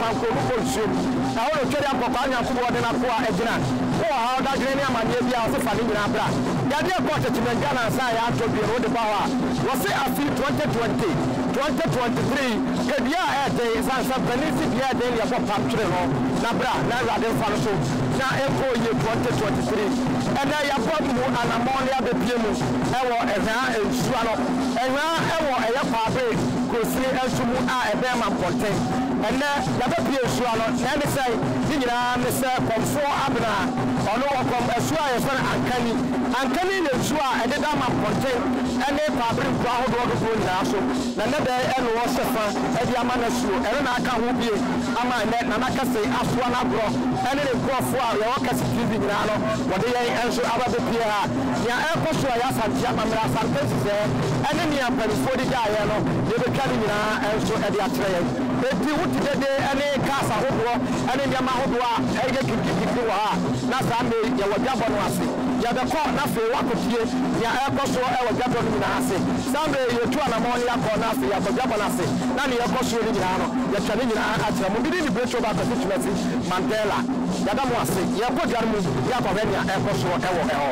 panko no polisi na wo twere akoko anyanko de na ko a egina wo ha da gene ni amanye bia wo se fa ni nyina bra ya de ko tetime Ghana sa ya to bi ro de ba wa wo se afi 2023 kedia e de sansa benefit dia de ya ko pamtre no na bra na ya de fa so na eko ye 2023 ena ya bo mu anamon ya be pie mu e wo ehwa ensuwa no ehwa e wo e ya pa be kosi ensumu a ebe ma ponten ena ya be pie ensuwa no na me say ni nyina me say Komfor Abena ono Okomfo Asuo ya fara ankani le ensuwa e de da ma ponten ene pa bre kwa hodo do nyina so na ne be eno wo sefa e di ama na suo ere na aka ho bie ama ne na na Kesse Asuo na bro ene le Komfor a ya wo Kesse TV nyina no wo de yen enso aba be pie ha ya e ko so ya Asante amamra Asante se ene ni ampanifo di da ye no ye be twa ni nyina enso e di akyere ye eti wuti dede ene kasa hodo ene nyama hodo a e ye kikiki wo ha na sa me ye wo dwabo no ase ya be ko na fe wakotie ya e ko so e wo dwabo no nyina ase sambe ye tu ana mo ya ko na ase ya ko dwabo na ase na ni ye ko so ni nyina no ya twa ni nyina akyere mo bidi ni brecho ba ko fitimati Mandela ya da mo ase ye ko dwar mu ya ko be ni e ko so e wo e ho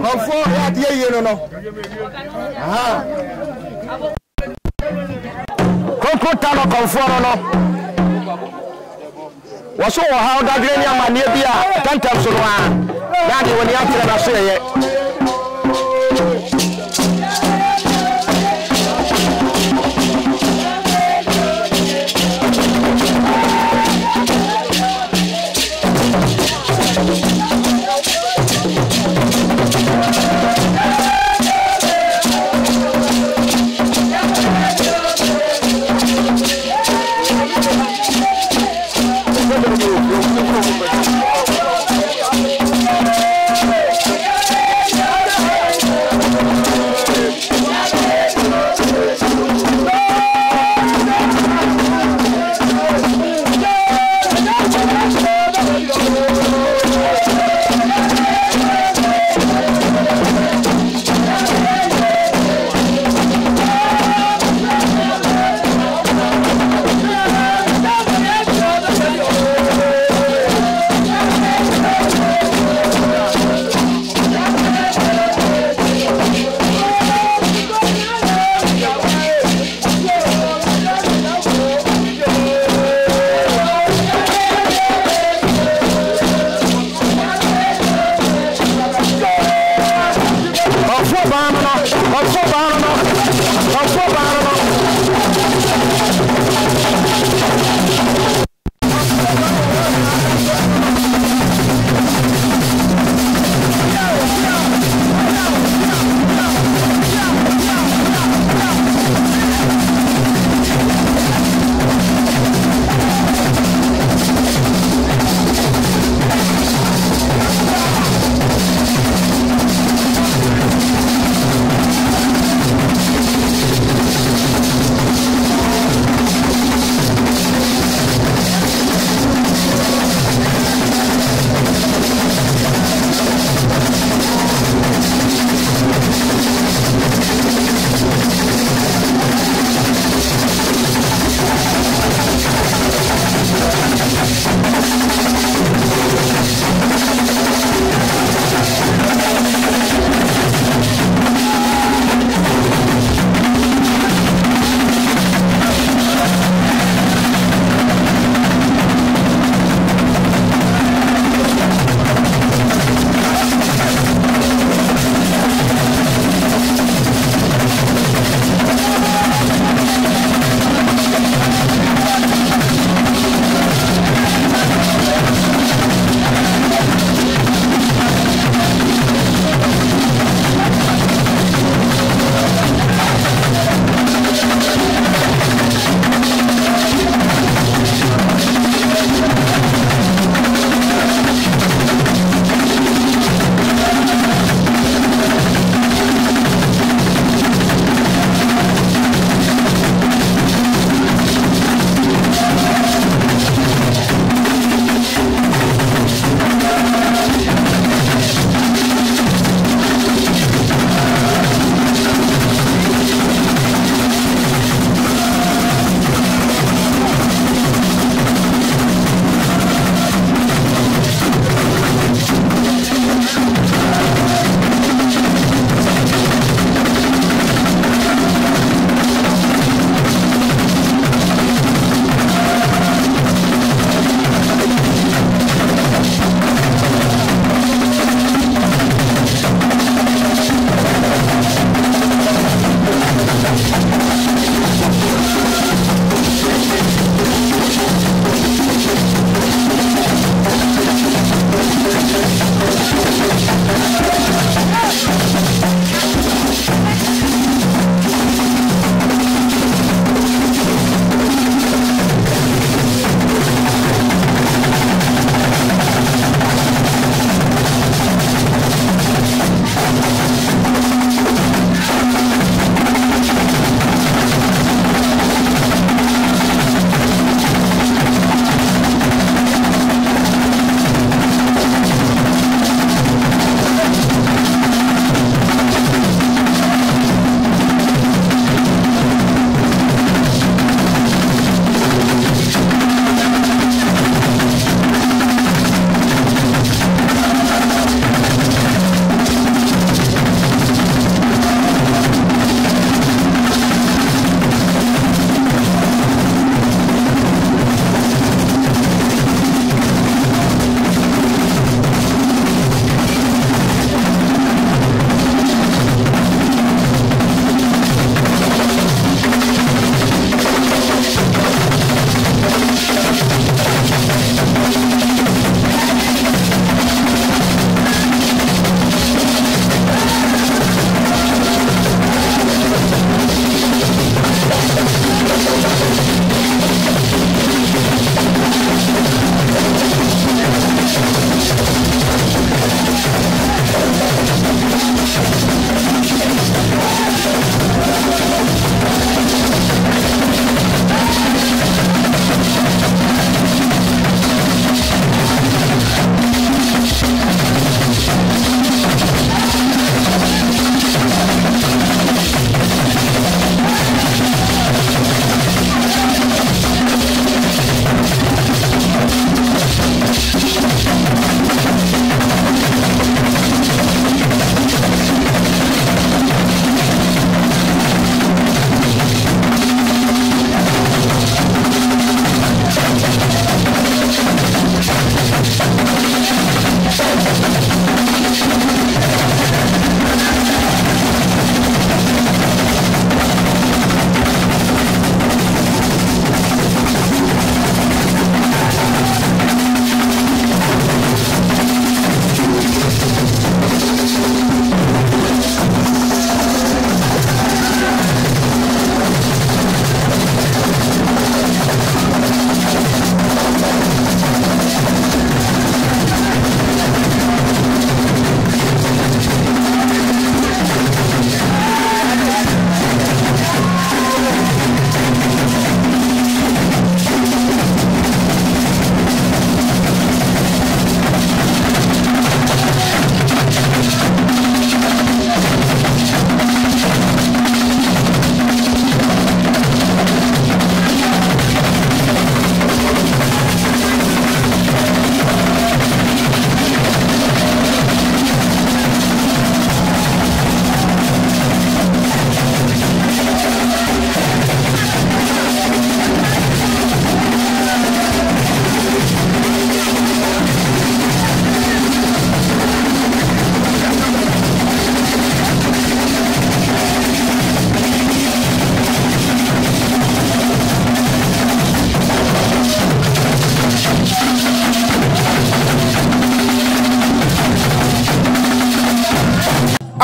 Komfor Abena no. Kronkron Tano Komfor no. Waso wo ha da gre ni amane bia tantam so no a. Na de woni akyere na so ye.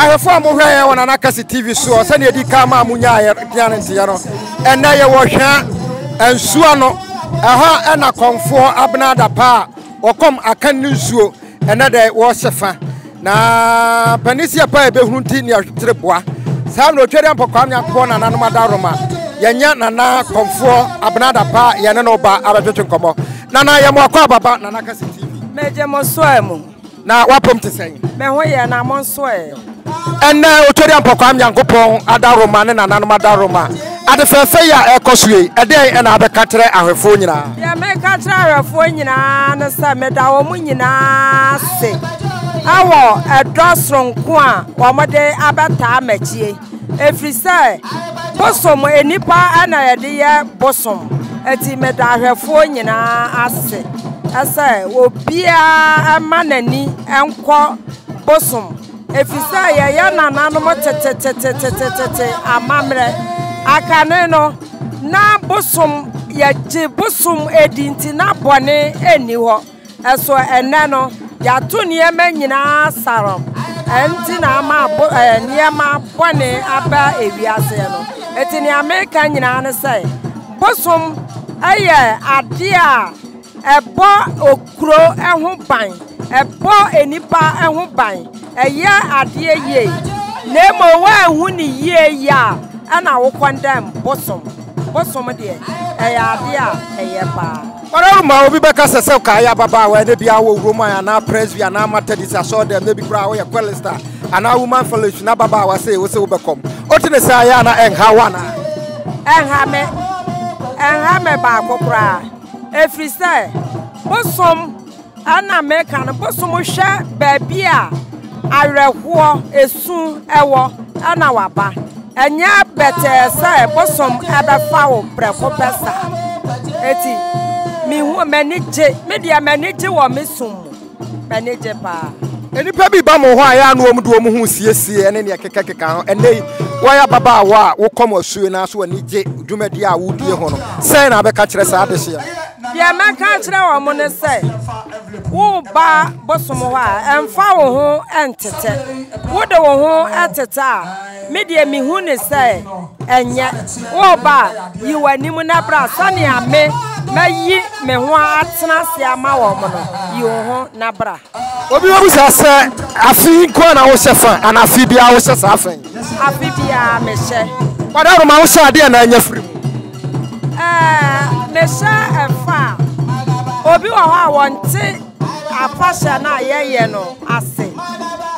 ahefo mo hwe won na Kesse TV so se na edi ka ma munya ya nti ya no ena ye wo hwa Asuo no aha na Komfor Abena da pa Okomfo Ankani Ahwia ena de wo sefa na panisia pa ebehunu nti ne atreboa sa na Oy3ade3yie mpokwa nyanko na nanom adaroma yenya na Komfor Abena da pa ye ne no ba abetwetwe nkomo na ye mo akwa baba na Kesse TV meje mo soemu na wapom tesen me ho ye na mo soe ena Oy3ade3yie mpokwa nyanko pon adaroma ne na nanom adaroma ade fefe ya ekosue ede na abeka kire ahwefo nyina ya me ka kire ahwefo nyina na sa me da wo nyina se awo edosronko a wo mode abeta amachie efri sai bosom enipa ana yede ye bosom eti me da ahwefo nyina ase asa obia amanani enko bosom efri sai ya nanano mo tete amamre akane no na bosom ya je bosom edinti na bone eni ho eso ene no ya to niema nyina sarom enti na ma niema bone aba ewiase no eti ni America nyina ne sai bosom aye ade a ebo okuro eho ban ebo enipa eho ban eye ade ye nemo wa hu ni ye ya ana wo condemn bosom de eya dia eye pa ora ma obi be Kesse se ka ya baba wa ne bia wo Roma na presby na Methodist so dem ne bi kra wo ye Quelester ana woman fellowship na baba wa se wo se wo be kom otine sa ya na enha wana enha me ba kokra efri se bosom ana me kan bosom hwe ba bia areho esu ewo ana waba enya bete say bosom abefa wo preko pesa eti mi hu manage media manage wo mesum manage pa enipa bi ba mo ho aya na omu do mu hu siesie ene ne kekeka ho ene waya baba wa wo kom Asuo na so ani je dwumadi a wo die ho no say na be ka kire sa adehia dia ma ka kire wo mo ne say wo ba bosom ho a emfa wo ho entete wo de wo ho etete a media mi hu ne say enye wo ba yi wani mu na bra sane ame mayi me ho atena se ama wo mo no yi wo ho na bra obi wo busa se afi ko na wo shefa ana afi bia wo shesa afen afi bia me she wadaro ma wo sha ade na anya firi me sha efa obi wo ho a wonte apasha na yeye no ase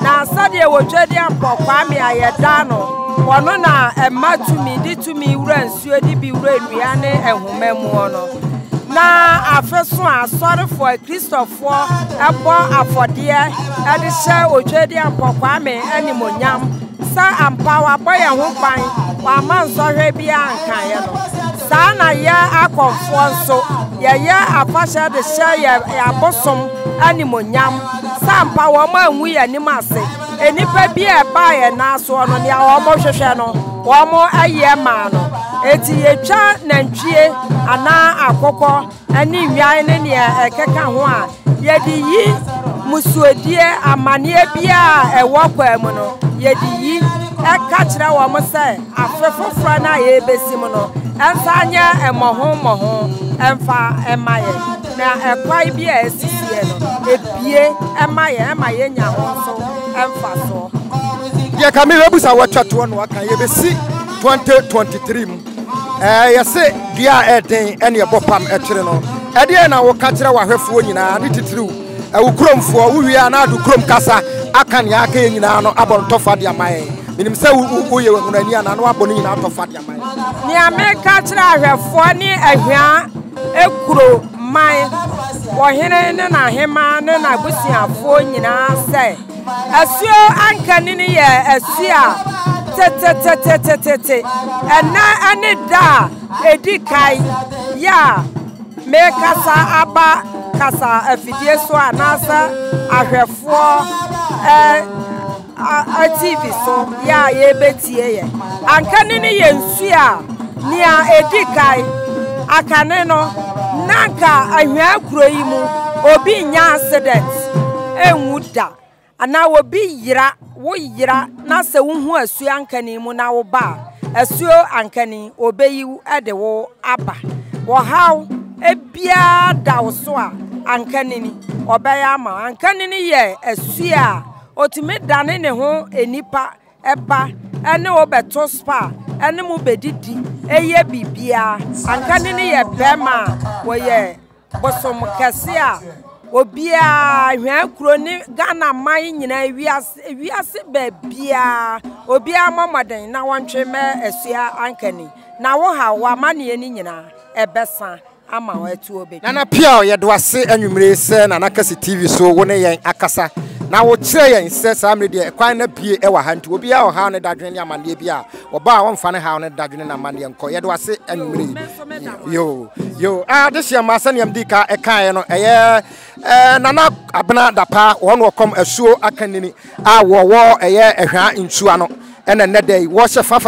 na asade Oy3ade3yie mpokwa me ayeda no wono na ematumi ditumi wura Nsuo di bi wura nua ne ehomemu no na afeso asorefo Kristofo ebo afode ede hye Oy3ade3yie mpokwa me animonyam sa ampawa boye ho ban wa mansohwe bia ankan ye no sa na ya Akomfo nso ye afasha de hye ya bosom animonyam sa ampawa ma anwu ye nimase enipa bi e ba ye na so no ne a wo hwehwe no wo mo aye ma no eti yetwa nantwie ana akokọ ani nwan ne ne ekeka ho a yedi yi musuodie amane bia ewo kwa mu no yedi yi eka kire wo mo se afefofra na ye besim no ensa anya emoho emfa emaye na ekwai bia esisie no ebie emaye nya ho so emfa so ye kamira busa watwato no aka ye besi 2023 mu yese dia eden ene ebopam ekire no ede na wo ka kire wahwefo nyina ne titiriw wo kromfo wo wi na adu krom kasa aka ne aka nyina no abontofa de amaye minim se wo ye wonani ana no abon nyina atofa de amaye ni ameka kire ahwefo ni ahwa ekuro mai wo hene ne na hema ne na busiafo nyina se Asuo Ankani ni ye Asuo Tete ena ani da edikai ya me kasa aba kasa afidie so anasa ahwefo TV so ya ye betie ye Ankani ni ye Asuo ni a edikai akane no nanka ahwa kuro yi mu obi nya accident enwuda ana obi yira wo yira na se wo hu Asuo Ankani mu na wo ba Asuo Ankani obeyi ede wo aba wo haw ebia da wo so a Ankani ni obeya ma Ankani ni ye Asuo a otimi dane ne ho enipa eba ene obeto spa ene mu bedidi eye bibia Ankani ni ye bema wo ye bosom kese a obia hwan kuro ni Ghana man nyina wiase bebia obia momoden na wontwe me Asuo Ankani na wo ha wa mane ni nyina ebesa ama watu obe Nana pia ye do ase anwumre se na Kesse TV so wo ne yen akasa na wo kire yen se sa me de kwan na pie e wa ha nti obia o ha ne dadwene ne amane bia wo ba wo mfa ne ha ne dadwene na amane enko ye do ase anwumre yo this year ma sane am di ka e kan no eye nana Abena dapa won Okom Asuo Ankani a wo eye ehwa ntua no ene ne dey wo hye fa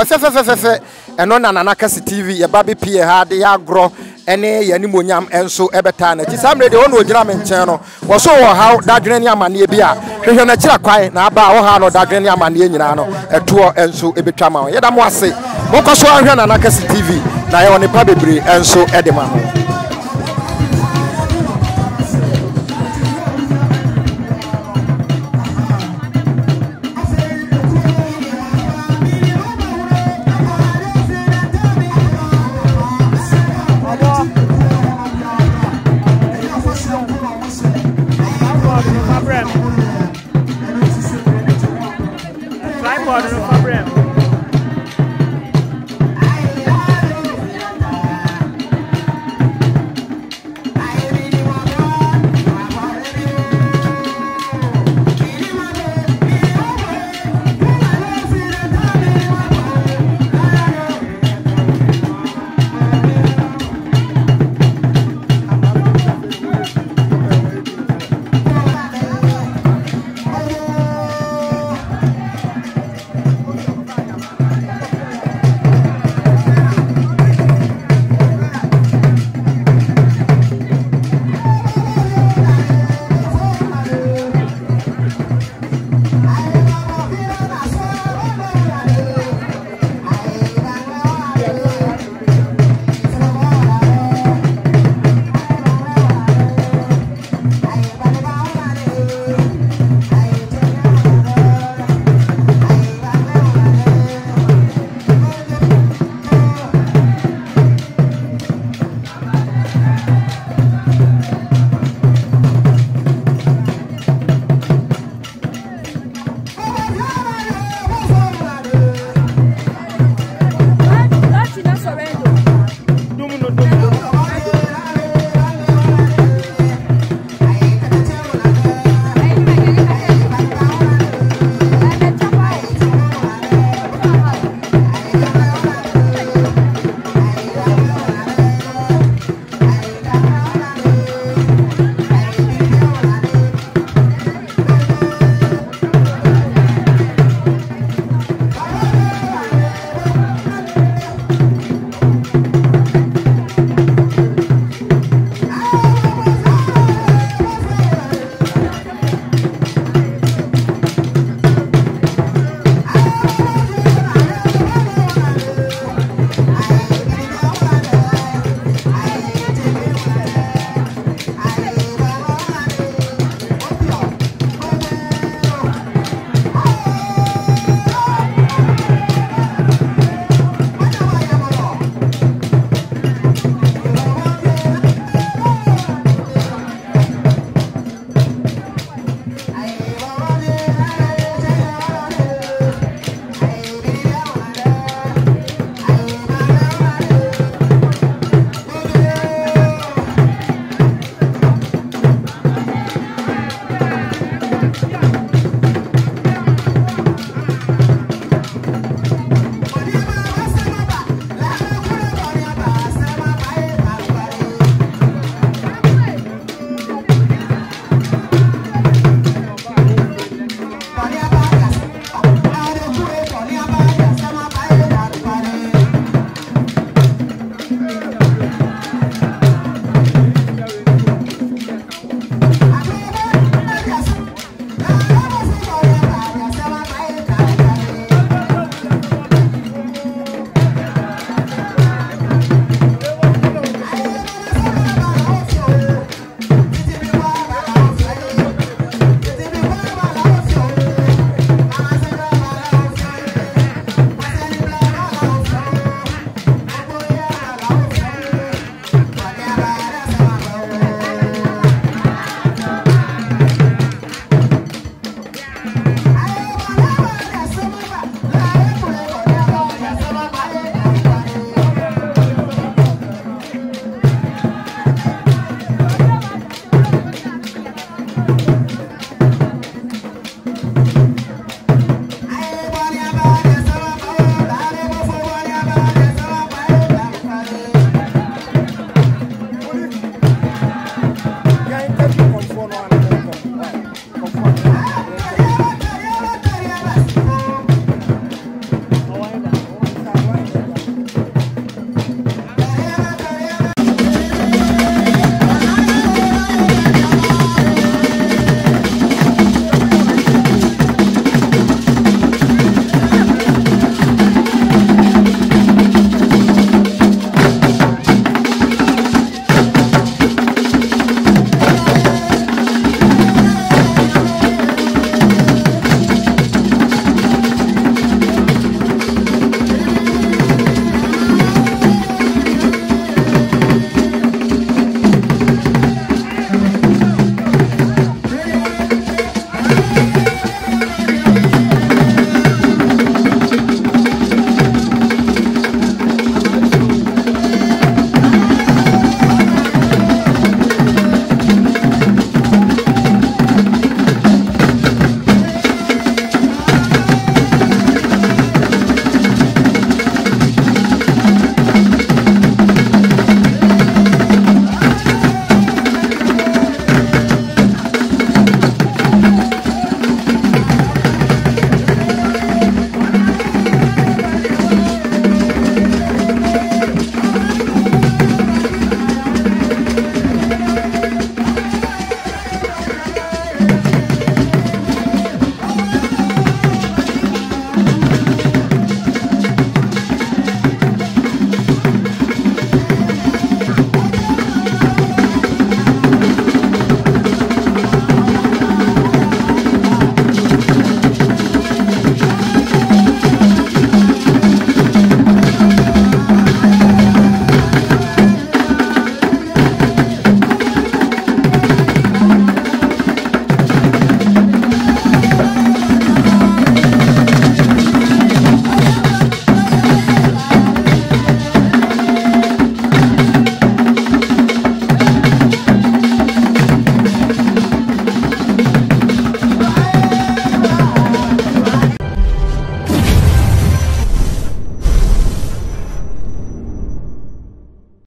eno na Kesse TV ye ba be pie ha de ya gro ene ye ni monyam enso ebeta na ti samre de won ogira me nchen no wo so wo ha dadwene ne amane bia hwehwe na kira kwan na aba wo ha no dadwene ne amane nyina no eto enso ebetwa ma ye da mo ase mo koso ahwe na Kesse TV na ye woni pa bebre enso edema ho Tripod